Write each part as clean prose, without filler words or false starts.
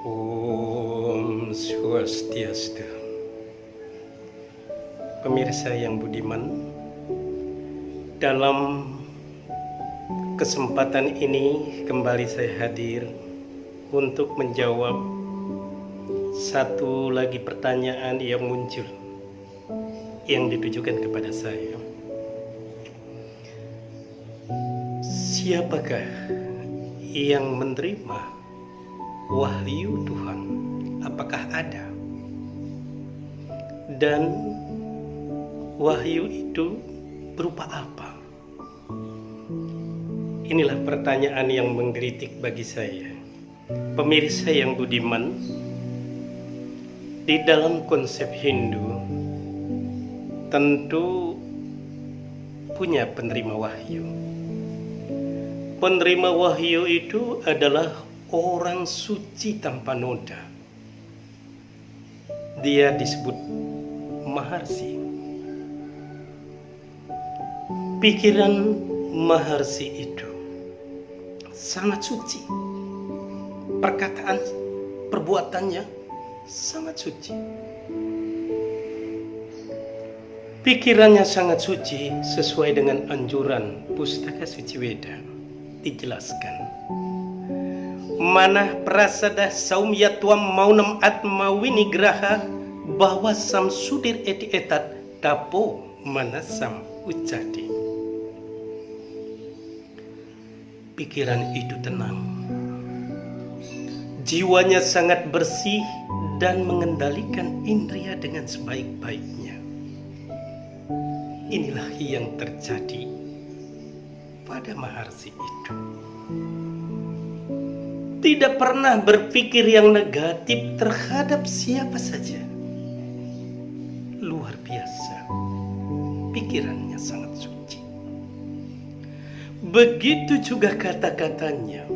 Om Swastiastu. Pemirsa yang budiman, dalam kesempatan ini kembali saya hadir untuk menjawab satu lagi pertanyaan yang muncul yang ditujukan kepada saya. Siapakah yang menerima wahyu Tuhan? Apakah ada? Dan wahyu itu berupa apa? Inilah pertanyaan yang menggelitik bagi saya. Pemirsa yang budiman, di dalam konsep Hindu tentu punya penerima wahyu. Penerima wahyu itu adalah orang suci tanpa noda. Dia disebut Maharsi. Pikiran Maharsi itu sangat suci. Perkataan, perbuatannya sangat suci. Pikirannya sangat suci sesuai dengan anjuran Pustaka Suci Weda. Dijelaskan, manah prasada saumyatwam maunam atma winigraha bahwa samsudir eti etat tapo manasam ucadi. Pikiran itu tenang, jiwanya sangat bersih dan mengendalikan indria dengan sebaik-baiknya. Inilah yang terjadi pada Maharsi itu. Tidak pernah berpikir yang negatif terhadap siapa saja. Luar biasa, pikirannya sangat suci. Begitu juga kata-katanya,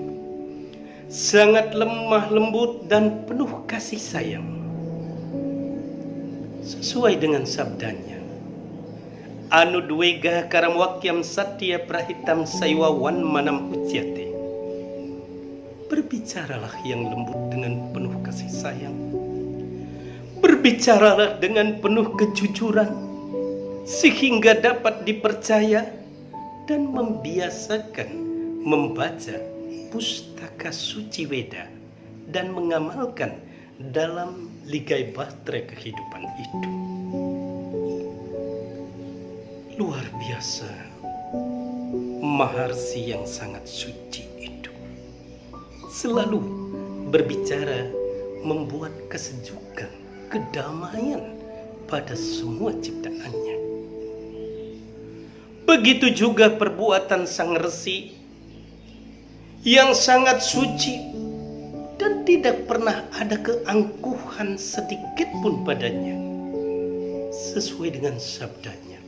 sangat lemah lembut dan penuh kasih sayang. Sesuai dengan sabdanya, Anudwega karam wakyam satya prahitam saywawan manam uciate. Berbicaralah yang lembut dengan penuh kasih sayang. Berbicaralah dengan penuh kejujuran, sehingga dapat dipercaya dan membiasakan membaca Pustaka Suci Weda dan mengamalkan dalam ligai bahtera kehidupan itu. Luar biasa, Maharsi yang sangat suci itu selalu berbicara membuat kesejukan, kedamaian pada semua ciptaannya. Begitu juga perbuatan sang resi yang sangat suci dan tidak pernah ada keangkuhan sedikit pun padanya, sesuai dengan sabdanya.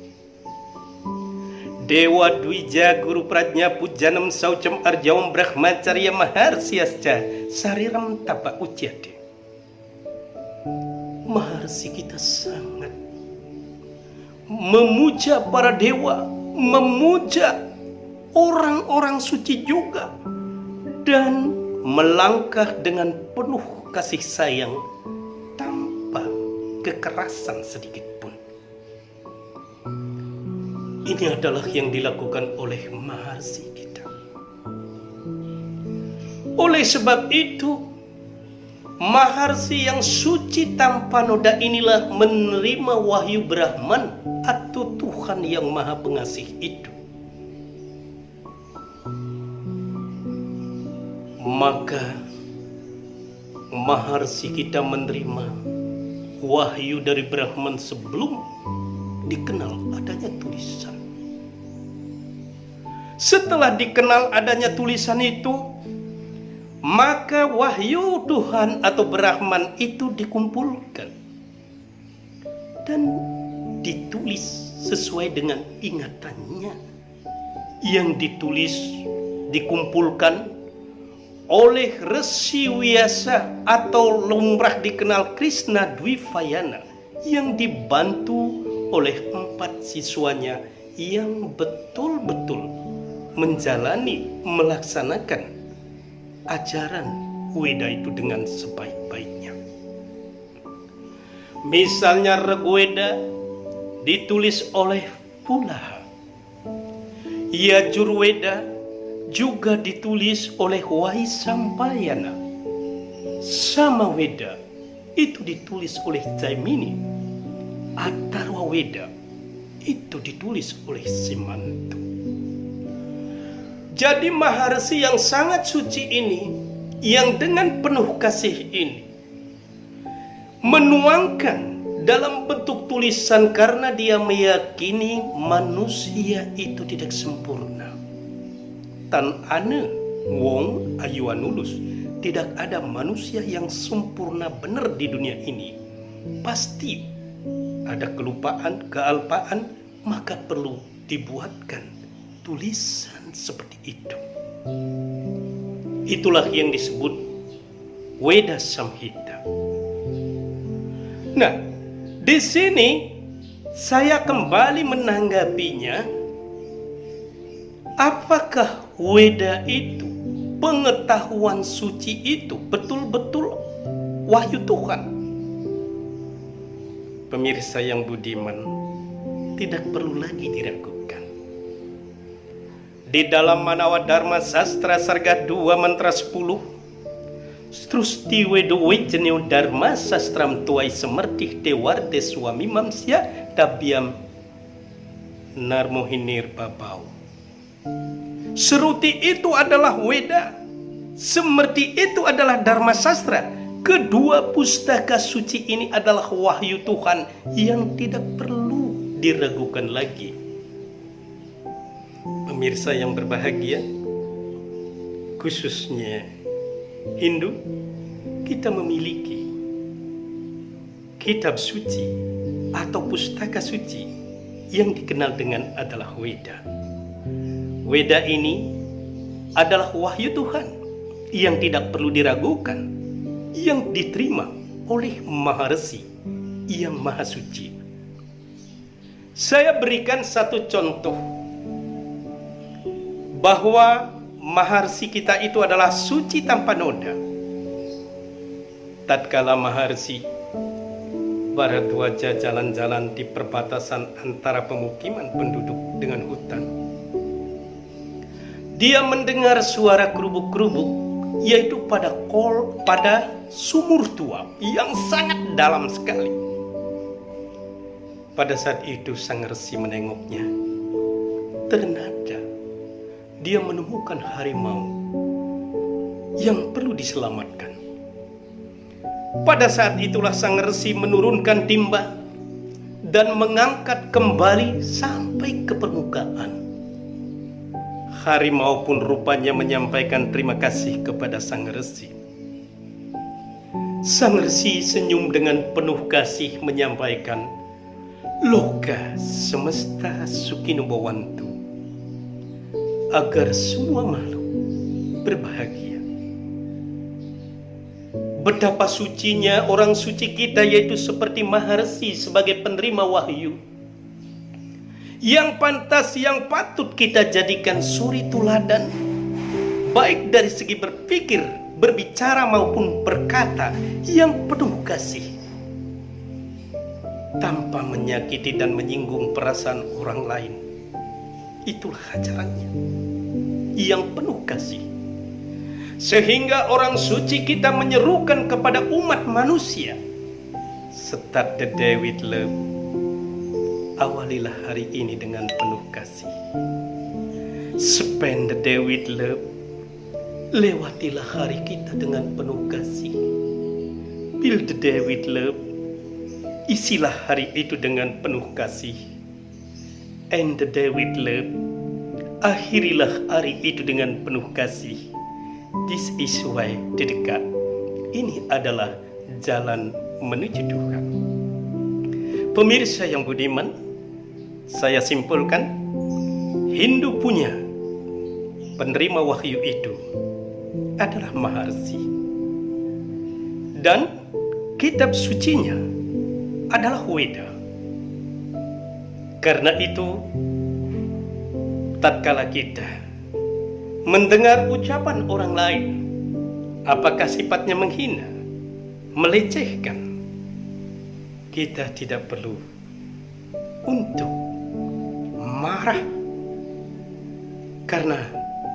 Dewa Dwija Guru Pradnya Pujanam Saucam Arjawam Brahmacarya Maharsiasca Sariram Tapa Uciade. Maharsi kita sangat memuja para dewa, memuja orang-orang suci juga, dan melangkah dengan penuh kasih sayang tanpa kekerasan sedikit pun. Ini adalah yang dilakukan oleh Maharsi kita. Oleh sebab itu, Maharsi yang suci tanpa noda inilah menerima wahyu Brahman atau Tuhan yang Maha Pengasih itu. Maka Maharsi kita menerima wahyu dari Brahman sebelum dikenal adanya tulisan. Setelah dikenal adanya tulisan itu, maka wahyu Tuhan atau Brahman itu dikumpulkan dan ditulis sesuai dengan ingatannya. Yang ditulis dikumpulkan oleh Resi Wyasa atau lumrah dikenal Krishna Dwivayana yang dibantu oleh 4 siswanya yang betul-betul menjalani, melaksanakan ajaran Weda itu dengan sebaik-baiknya. Misalnya Rig-weda ditulis oleh Pulaha. Yajurweda juga ditulis oleh Waisampayana. Samaweda itu ditulis oleh Jaimini. Atharwaweda itu ditulis oleh Simantu. Jadi Maharsi yang sangat suci ini, yang dengan penuh kasih ini, menuangkan dalam bentuk tulisan karena dia meyakini manusia itu tidak sempurna. Tan ane wong ayu anulus, tidak ada manusia yang sempurna benar di dunia ini. Pasti ada kelupaan, kealpaan, maka perlu dibuatkan tulisan seperti itu. Itulah yang disebut Weda Samhita. Nah, di sini saya kembali menanggapinya. Apakah Weda itu, pengetahuan suci itu betul-betul wahyu Tuhan? Pemirsa yang budiman, tidak perlu lagi diragukan. Di dalam Manawa Dharma Sastra Sarga 2 Mantra 10, Strusti Wedo Wejeniu Dharma Sastram Tuai Semertih Dewarde Suami Mamsya Dabiam Narmohinir Babau. Seruti itu adalah Weda, Semerti itu adalah Dharma Sastra. Kedua pustaka suci ini adalah wahyu Tuhan yang tidak perlu diragukan lagi. Pemirsa yang berbahagia, khususnya Hindu, kita memiliki kitab suci atau pustaka suci yang dikenal dengan adalah Weda. Weda ini adalah wahyu Tuhan yang tidak perlu diragukan, yang diterima oleh Maharsi yang maha suci. Saya berikan satu contoh bahwa Maharsi kita itu adalah suci tanpa noda. Tatkala Maharsi Bharadwaja jalan-jalan di perbatasan antara pemukiman penduduk dengan hutan, dia mendengar suara kerubuk-kerubuk, yaitu pada sumur tua yang sangat dalam sekali. Pada saat itu sang resi menengoknya. Ternyata dia menemukan harimau yang perlu diselamatkan. Pada saat itulah sang resi menurunkan timba dan mengangkat kembali sampai ke permukaan. Harimau pun rupanya menyampaikan terima kasih kepada sang resi. Sang resi senyum dengan penuh kasih menyampaikan, "Loka semesta sukino bawantu," agar semua makhluk berbahagia. Betapa sucinya orang suci kita, yaitu seperti Maharsi sebagai penerima wahyu, yang pantas, yang patut kita jadikan suri tuladan, baik dari segi berpikir, berbicara maupun berkata, yang penuh kasih, tanpa menyakiti dan menyinggung perasaan orang lain. Itulah ajarannya yang penuh kasih, sehingga orang suci kita menyerukan kepada umat manusia, "Start the day with love." Awalilah hari ini dengan penuh kasih. Spend the day with love. Lewatilah hari kita dengan penuh kasih. Build the day with love. Isilah hari itu dengan penuh kasih. End the day with love. Akhirilah hari itu dengan penuh kasih. This is why dekat. Ini adalah jalan menuju Tuhan. Pemirsa yang budiman, saya simpulkan, Hindu punya penerima wahyu itu adalah Maharsi, dan kitab sucinya adalah Weda. Karena itu, tatkala kita mendengar ucapan orang lain Apakah sifatnya menghina, melecehkan? Kita tidak perlu untuk marah, karena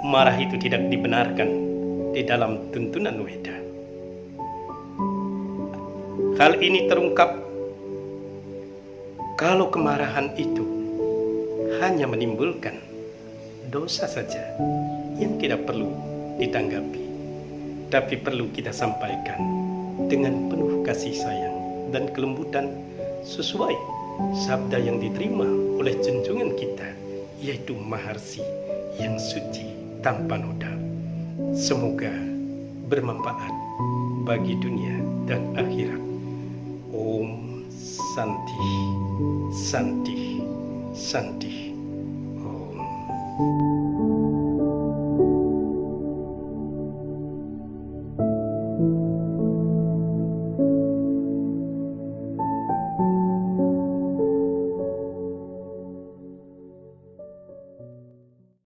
marah itu tidak dibenarkan di dalam tuntunan Weda. Hal ini terungkap kalau kemarahan itu hanya menimbulkan dosa saja yang tidak perlu ditanggapi, tapi perlu kita sampaikan dengan penuh kasih sayang dan kelembutan sesuai sabda yang diterima oleh junjungan kita, yaitu Maharsi yang suci tanpa noda. Semoga bermanfaat bagi dunia dan akhirat. Om Santi, Santi, Santi. Om.